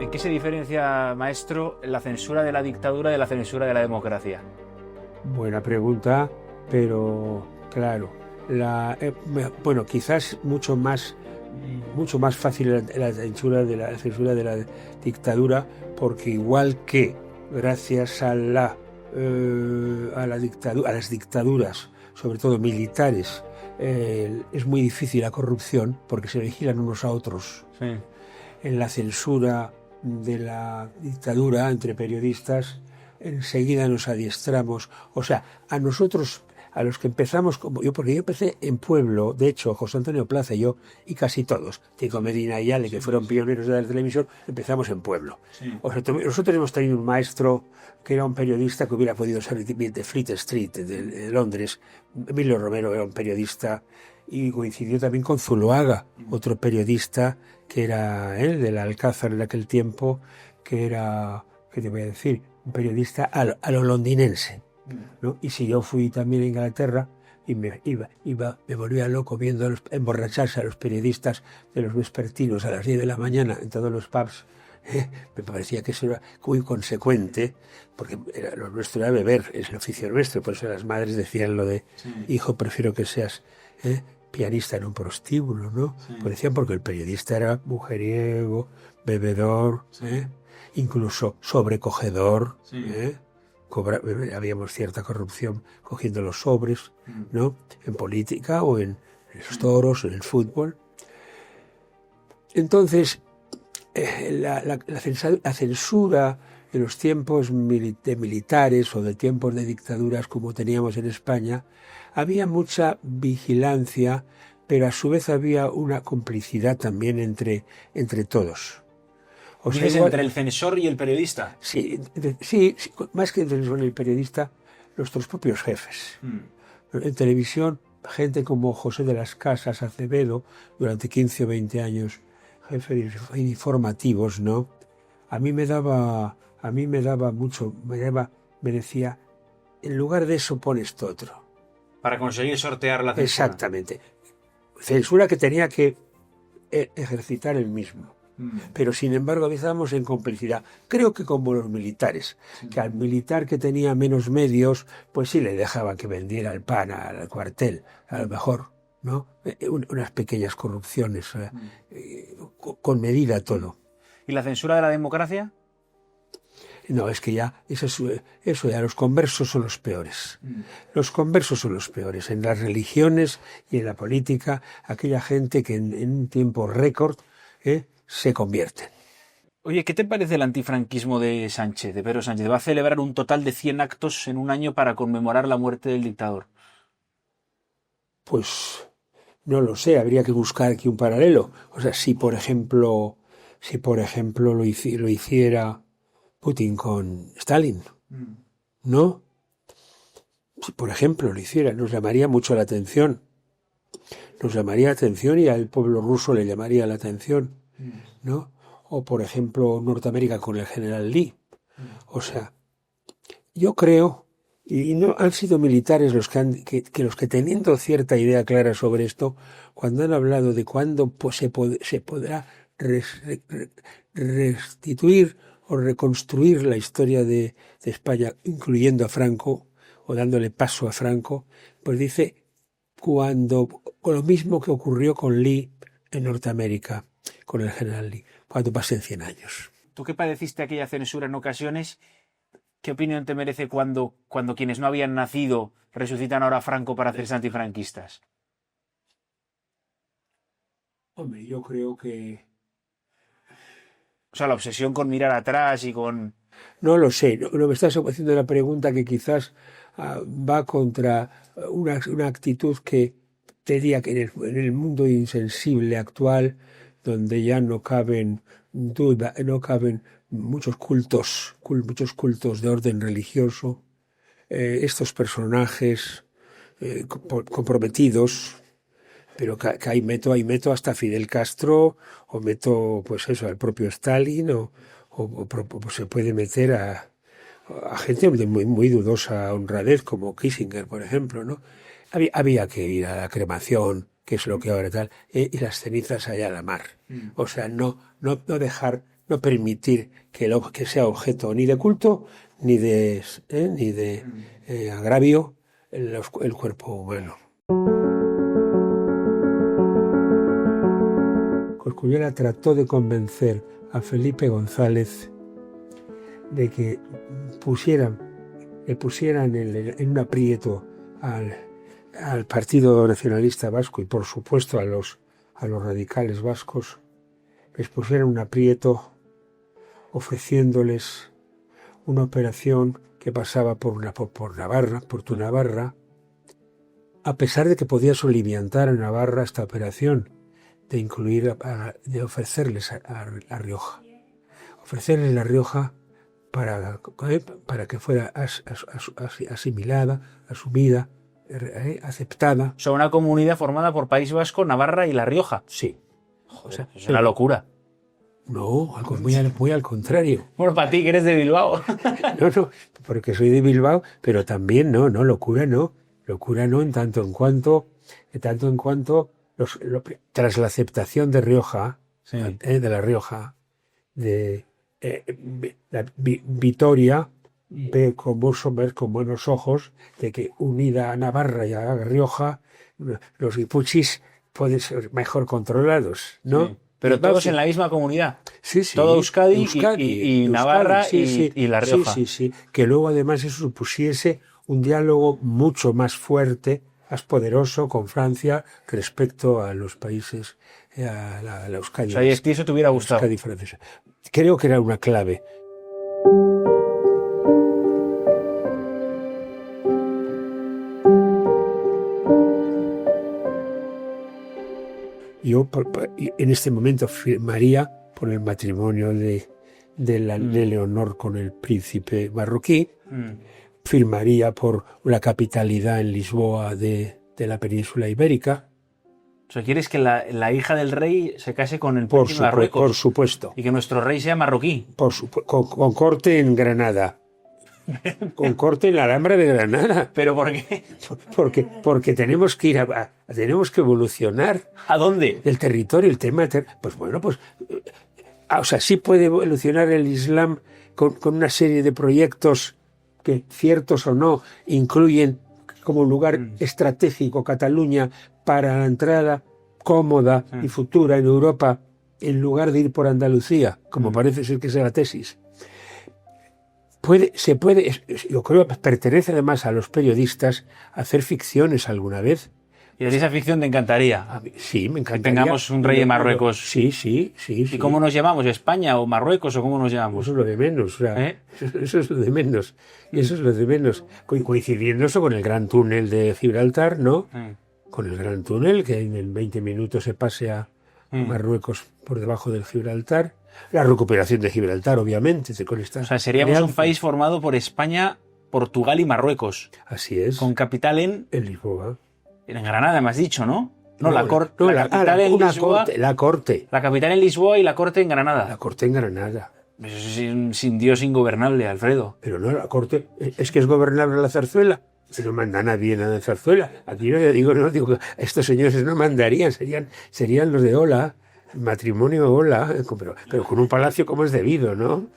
¿En qué se diferencia, maestro, la censura de la dictadura de la censura de la democracia? Buena pregunta, pero claro, bueno, quizás mucho más fácil la censura de la dictadura, porque igual que gracias a las dictaduras, sobre todo militares, es muy difícil la corrupción porque se vigilan unos a otros. Sí. En la censura de la dictadura entre periodistas, enseguida nos adiestramos. O sea, a nosotros, a los que empezamos, porque yo empecé en pueblo, de hecho, José Antonio Plaza y yo, y casi todos, Tico Medina y Ale, que fueron pioneros de la televisión, empezamos en pueblo. Sí. O sea, nosotros hemos tenido un maestro que era un periodista que hubiera podido ser de Fleet Street, de Londres. Emilio Romero era un periodista, y coincidió también con Zuloaga, otro periodista que era él, del Alcázar en aquel tiempo, que era, ¿qué te voy a decir?, un periodista a lo londinense, ¿no? Y si yo fui también a Inglaterra y me volvía loco viendo emborracharse a los periodistas de los vespertinos a las 10 de la mañana en todos los pubs, me parecía que eso era muy consecuente, porque lo nuestro era beber, es el oficio nuestro, por eso las madres decían lo de, hijo, prefiero que seas pianista en un prostíbulo, ¿no? Sí. Pues decían porque el periodista era mujeriego, bebedor, incluso sobrecogedor, habíamos cierta corrupción cogiendo los sobres, ¿no? En política o en los toros, en el fútbol. Entonces, la censura en los tiempos de militares o de tiempos de dictaduras como teníamos en España, había mucha vigilancia, pero a su vez había una complicidad también entre todos. O sea, igual, entre el censor y el periodista. Sí, más que entre el censor y el periodista, nuestros propios jefes. En televisión, gente como José de las Casas Acevedo, durante 15 o 20 años, jefe de informativos, ¿no? A mí me daba mucho, me decía, en lugar de eso pon esto otro. Para conseguir sortear la censura. Exactamente. Censura que tenía que ejercitar él mismo. Pero sin embargo estábamos en complicidad. Creo que como los militares, que al militar que tenía menos medios, pues sí le dejaban que vendiera el pan al cuartel, a lo mejor, ¿no? Unas pequeñas corrupciones, con medida todo. ¿Y la censura de la democracia? No, es que ya, eso ya, los conversos son los peores. Los conversos son los peores. En las religiones y en la política, aquella gente que en un tiempo récord se convierten. Oye, ¿qué te parece el antifranquismo de Sánchez, de Pedro Sánchez? Va a celebrar un total de 100 actos en un año para conmemorar la muerte del dictador. Pues no lo sé, habría que buscar aquí un paralelo. O sea, si por ejemplo lo hiciera Putin con Stalin, ¿no? Si por ejemplo lo hiciera, nos llamaría mucho la atención. Nos llamaría la atención y al pueblo ruso le llamaría la atención, ¿no? O por ejemplo Norteamérica con el general Lee. O sea, yo creo, y no han sido militares los que teniendo cierta idea clara sobre esto, cuando han hablado de cuándo se podrá restituir o reconstruir la historia de España, incluyendo a Franco, o dándole paso a Franco, pues dice con lo mismo que ocurrió con Lee en Norteamérica, con el general Lee, cuando pasen 100 años. Tú que padeciste aquella censura en ocasiones, ¿qué opinión te merece cuando quienes no habían nacido resucitan ahora a Franco para hacerse antifranquistas? Hombre, yo creo que... O sea, la obsesión con mirar atrás y con... No lo sé, no me estás haciendo una pregunta que quizás va contra una actitud que te diría que en el mundo insensible actual, donde ya no caben duda, no caben muchos cultos de orden religioso, estos personajes comprometidos, pero que ahí meto hasta Fidel Castro, o meto pues eso, al propio Stalin, o se puede meter a gente de muy dudosa honradez, como Kissinger, por ejemplo, ¿no? Había que ir a la cremación, que es lo que ahora tal, y las cenizas allá a la mar. O sea, no dejar no permitir que sea objeto ni de culto ni de agravio el cuerpo humano. Cosculluela trató de convencer a Felipe González de que le pusieran en un aprieto al Partido Nacionalista Vasco y por supuesto a los radicales vascos, les pusieran un aprieto ofreciéndoles una operación que pasaba por Navarra, por tu Navarra, a pesar de que podía soliviantar a Navarra esta operación, de ofrecerles a La Rioja. Ofrecerles La Rioja para que fuera asimilada, asumida, aceptada. O sea, una comunidad formada por País Vasco, Navarra y La Rioja. Sí. Joder, o sea, es una locura. No, muy al contrario. Bueno, para ti, que eres de Bilbao. No, porque soy de Bilbao, pero también locura no. Locura no en tanto en cuanto tras la aceptación de Rioja, Sí. De La Rioja, Vitoria ve con buenos ojos de que unida a Navarra y a Rioja, los guipuchis pueden ser mejor controlados, ¿no? Sí. Pero todos en la misma comunidad. Sí. Todo Euskadi y Navarra y La Rioja. Sí. Que luego además eso supusiese un diálogo mucho más fuerte, más poderoso con Francia respecto a los países, a la Euskadi. O sea, y es que eso te hubiera gustado. Euskadi francesa. Creo que era una clave. Yo en este momento firmaría por el matrimonio de Leonor con el príncipe marroquí, firmaría por la capitalidad en Lisboa de la península ibérica. O sea, ¿quieres que la hija del rey se case con el príncipe de Marruecos? Por supuesto. Y que nuestro rey sea marroquí. Con corte en Granada. Con corte en la Alhambra de Granada. ¿Pero por qué? Porque tenemos que tenemos que evolucionar. ¿A dónde? El territorio, el tema. O sea, sí puede evolucionar el Islam con una serie de proyectos que, ciertos o no, incluyen como lugar estratégico Cataluña para la entrada cómoda y futura en Europa, en lugar de ir por Andalucía, como parece ser que es la tesis. Yo creo que pertenece además a los periodistas hacer ficciones alguna vez. Y esa ficción te encantaría. Sí, me encantaría. Que tengamos un rey de Marruecos. Sí. ¿Y cómo nos llamamos? ¿España o Marruecos o cómo nos llamamos? Eso es lo de menos. O sea, eso es lo de menos. Y eso es lo de menos. Coincidiendo eso con el gran túnel de Gibraltar, ¿no? Con el gran túnel, que en 20 minutos se pase a Marruecos por debajo del Gibraltar. La recuperación de Gibraltar, obviamente. Con esta o sea, seríamos un país formado por España, Portugal y Marruecos. Así es. Con capital en Lisboa. En Granada, me has dicho, ¿no? La capital en Lisboa. La corte. La capital en Lisboa y la corte en Granada. La corte en Granada. Eso es sin Dios ingobernable, Alfredo. Pero no, la corte es que es gobernable la zarzuela. Si no manda nadie nada en zarzuela. Aquí digo, estos señores no mandarían, serían los de Ola, el matrimonio Ola, pero con un palacio como es debido, ¿no?